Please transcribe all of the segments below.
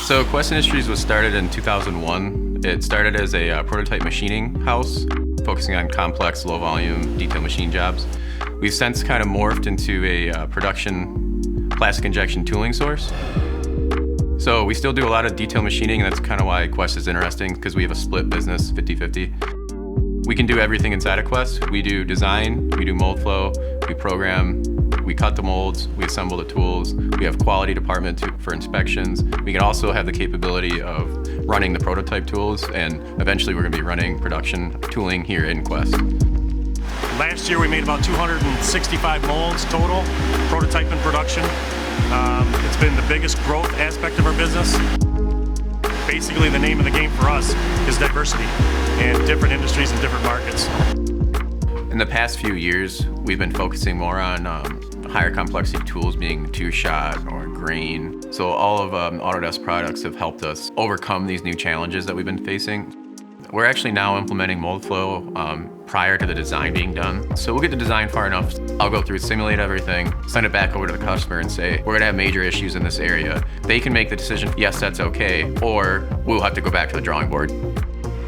So Quest Industries was started in 2001. It started as a prototype machining house, focusing on complex, low-volume, detail machine jobs. We've since kind of morphed into a production plastic injection tooling source. So we still do a lot of detail machining, and that's kind of why Quest is interesting, because we have a split business, 50-50. We can do everything inside of Quest. We do design, we do mold flow, we program, we cut the molds, we assemble the tools, we have quality department for inspections. We can also have the capability of running the prototype tools, and eventually we're going to be running production tooling here in Quest. Last year we made about 265 molds total, prototype and production. It's been the biggest growth aspect of our business. Basically the name of the game for us is diversity and different industries and different markets. In the past few years, we've been focusing more on higher complexity tools, being two-shot or grain. So all of Autodesk products have helped us overcome these new challenges that we've been facing. We're actually now implementing mold flow prior to the design being done. So we'll get the design far enough, I'll go through, simulate everything, send it back over to the customer and say, we're gonna have major issues in this area. They can make the decision, yes, that's okay, or we'll have to go back to the drawing board.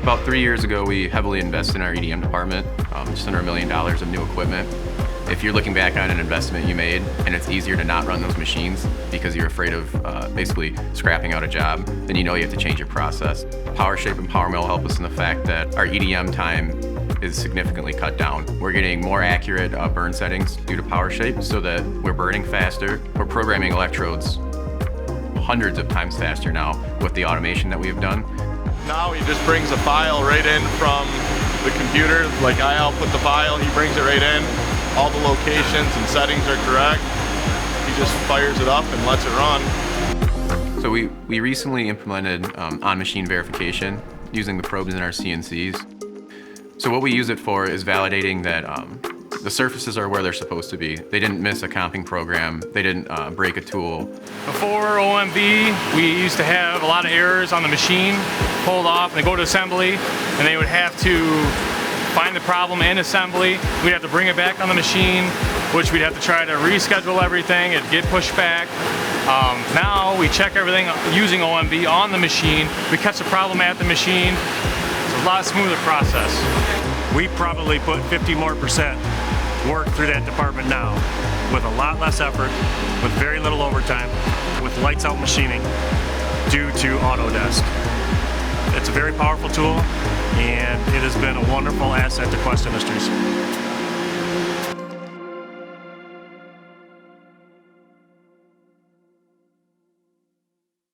About 3 years ago, we heavily invested in our EDM department, just under $1 million of new equipment. If you're looking back on an investment you made and it's easier to not run those machines because you're afraid of basically scrapping out a job, then you know you have to change your process. PowerShape and PowerMill help us in the fact that our EDM time is significantly cut down. We're getting more accurate burn settings due to PowerShape so that we're burning faster. We're programming electrodes hundreds of times faster now with the automation that we have done. Now he just brings a file right in from the computer. Like I output the file, he brings it right in. All the locations and settings are correct. He just fires it up and lets it run. So we recently implemented on-machine verification using the probes in our CNCs. So what we use it for is validating that the surfaces are where they're supposed to be. They didn't miss a comping program. They didn't break a tool. Before OMV, we used to have a lot of errors on the machine, pulled off, and they go to assembly, and they would have to find the problem in assembly. We'd have to bring it back on the machine, which we'd have to try to reschedule everything. It'd get pushed back. Now we check everything using OMV on the machine. We catch the problem at the machine. It's a lot smoother process. We probably put 50% more work through that department now with a lot less effort, with very little overtime, with lights out machining due to Autodesk. It's a very powerful tool, and it has been a wonderful asset to Quest Industries.